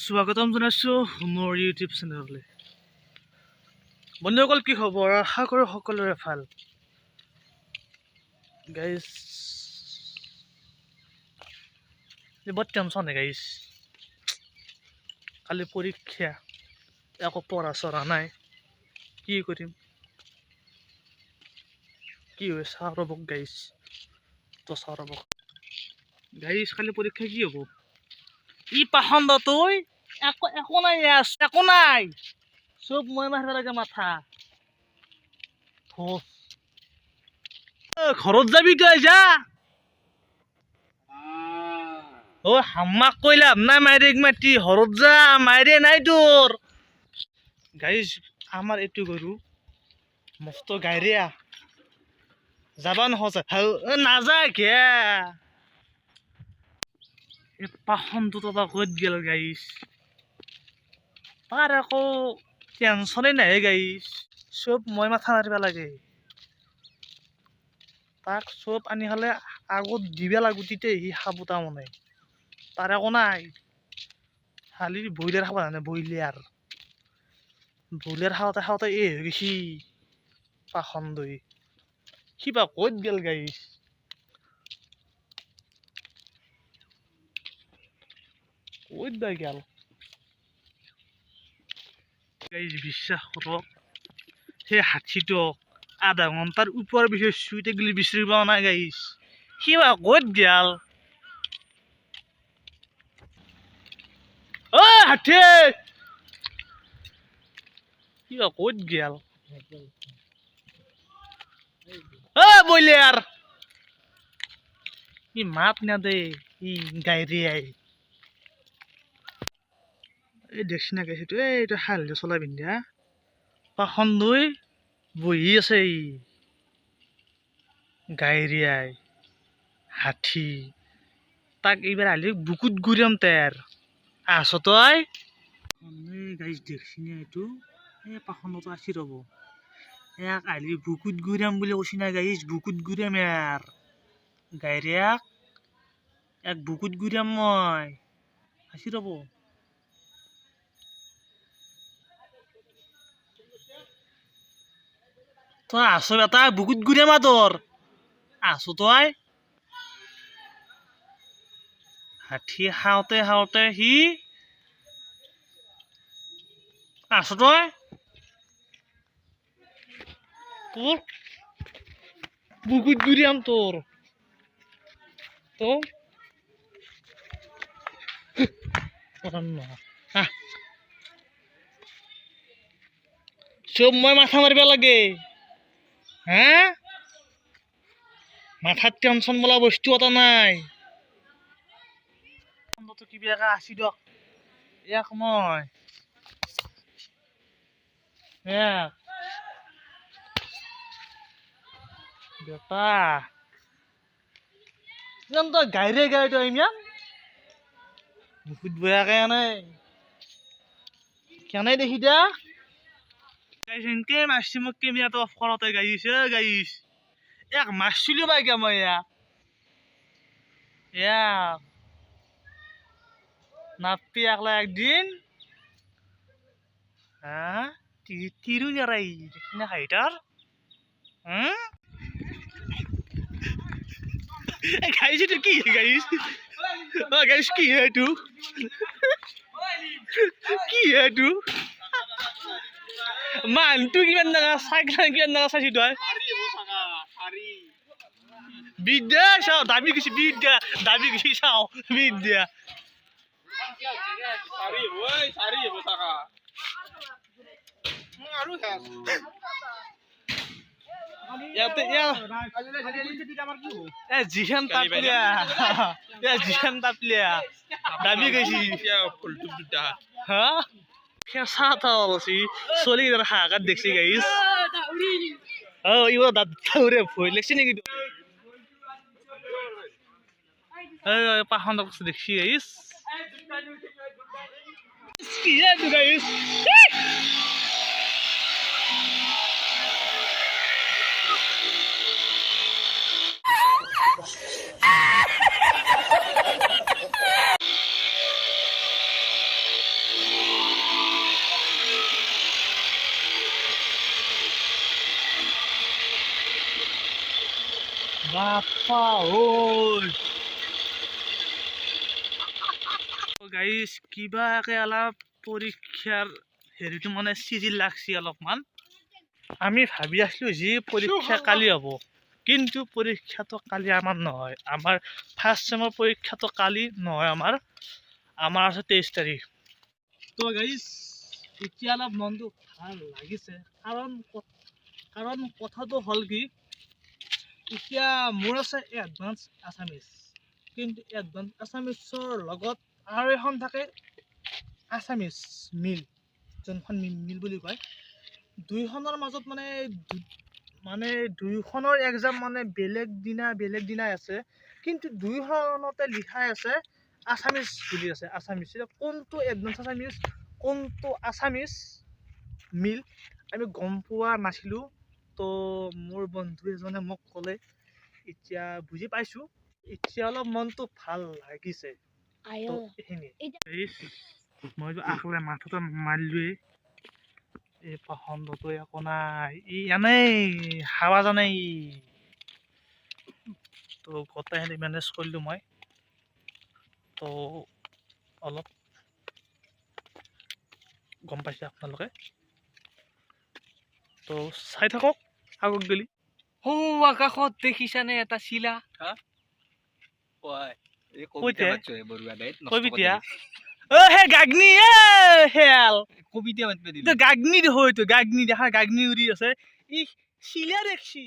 স্বাগতম জনাইছোঁ মোৰ ইউটিউব চেনেললৈ। বন্ধুসকল, কি খবৰ? আশা কৰোঁ সকলোৰে ভাল। গাইজ বহুত টেনশ্যন গাইজ, কালি পৰীক্ষা, একো পঢ়া চঢ়া নাই, কি কৰিম কি হয় চাওঁ ৰ'বক গাইজ। তো চাওঁ ৰ'বক গাইজ, কালি পৰীক্ষা কি হ'ব? ই পাখন্দ তই একো নাই, একো নাই, চব মই মাৰিব লাগে মাথা। ঘৰত যাবি তই, যা। হাম্মাক কৈ লাভ নাই, মাইৰেক মাতি ঘৰত যা, মাইৰে নাই তোৰ। গাইজ আমাৰ এইটো গৰু মস্ত গাইৰিয়া, যাবা নহজা নাযায় ঘে। এই পাখনটো তবা ক'ত গেল গাইজ? তাৰ একো টেনশ্যনেই নাহে গাইজ, চব মই মাথা মাৰিব লাগে। তাক চব আনি খালে আগত দিব লাগিব, তেতিয়া সি খাব। তাৰমানে তাৰ একো নাই, খালি ব্ৰইলাৰ খাব জানে, ব্ৰইলাৰ খাওঁতে খাওঁতে হৈ গৈছি পাখন্দই। সিবা ক'ত গেল গাইজ? ক'ত বা গেল গাইজ? বিশ্বাস কৰক, সেই হাতীটোক আধা ঘণ্টাৰ ওপৰ বিচাৰিছোঁ, এতিয়া গিলি বিচাৰি পোৱা নাই গাইজ। সিবা ক'ত গেল? হাতী সিবা ক'ত গেল? ব্ৰইলাৰ ই মাত নেদে, ই গাইৰিয়াই। এই দেখছি না গাইছ, এইটো হালধীয়া চোলা পিন্ধা পাখন্দই বহি আছে, ই গাইৰিয়াই হাতী। তাক এইবাৰ আহিলে বুকুত গুৰিয়াম তাৰ। আছ তই গাইজ, দেখছি না এইটো? এই পাখন্দটো আছি ৰ'ব, ইয়াক আহিলে বুকুত গুৰিয়াম বুলি কৈছি না গাইজ, বুকুত গুৰিয়াম ইয়াৰ গাইৰিয়াক, এক বুকুত গুৰিয়াম মই। আছি ৰ'ব। তই আছ বেটা, বুকুত গুৰিয়াম তোৰ। আছ তই? হাতী খাওঁতে খাওঁতে সি আছ তই? তোৰ বুকুত গুৰিয়াম তোৰ। চব মই মাথা মাৰিব লাগে, হা? মাথাত টেনশ্যন বোলা বস্তু এটা নাই। কিবা আছি দিয়ক, ইয়াক মই বেটা ইমান তই গাইৰে গাই, তই ইমান মুখত বেয়াকে আনে কেনে দেখি দা গাইছে মাৰছি মোক। কেমেৰাটো অফ কৰোঁতে গাইছ ইয়াক মাৰছিলো বাইকে মই, ইয়াক নাপি একলা একদিন তিরু নেরাই না হাইটার। গাইছ এটা কি গাইছ? গাইছ কি এইটো? কি এইটো? মানটো কিমান ডাঙৰ, চাইকেল কিমান ডাঙৰ চাইছি তই? বিদ্যা চাও দাবি গৈছি, বিদ্যা দাবি গৈছি, চাও বিদ্যা। যিখান তাপলিয়া দাবি গৈছি হা, ফেঁচা তালছি চলি হাহাকাৰ দেখছি গাইছ। ইবাৰ দাদা ভয় লাগছি নেকি? পাখন্দ দেখছি গাইছ, কি গাইছ? বাপ্পা ঐ গাইজ কিবাকে অলপ পৰীক্ষাৰ হেৰিটো মানে চিজিল লাগছি অলপমান আমি ভাবি আছিলো যি পৰীক্ষা কালি হ'ব কিন্তু পৰীক্ষাটো কালি আমাৰ নহয় আমাৰ ফাৰ্ষ্ট চেমৰ পৰীক্ষাটো কালি নহয় আমাৰ আছে 23 তাৰিখ তো গাইজ এতিয়া অলপ মনটো ভাল লাগিছে কাৰণ কথাটো হ'ল কি এতিয়া মোৰ আছে এডভান্স আছামিজ কিন্তু এডভান্স আছামিজৰ লগত আৰু এখন থাকে আছামিজ মিল যোনখন মিল বুলি কয় দুইখনৰ মাজত মানে দুইখনৰ এক্সাম মানে বেলেগ দিনা আছে কিন্তু দুইখনতে লিখাই আছে আছামিজ বুলি আছে আছামিজ কোনটো এডভান্স আছামিজ কোনটো আছামিজ মিল আমি গম পোৱা নাছিলোঁ তো মোৰ বন্ধু এজনে মোক ক'লে এতিয়া বুজি পাইছোঁ এতিয়া অলপ মনটো ভাল লাগিছে মই আকলে মাথাটো মাৰিলোৱে এই পচন্দটো একো নাই ই এনেই হাৱা জানে তো গোটেইখিনি মেনেজ কৰিলোঁ মই তো অলপ গম পাইছে আপোনালোকে তো চাই থাকক আগত গেলি আকাশত দেখিছানে এটা চিলা কবিতা হে গাগনি হেল কবিতা মাতিব দিল গাগনি হয়তো গাগনি দেখা গাগনি উৰি আছে ই চিলা দেখছি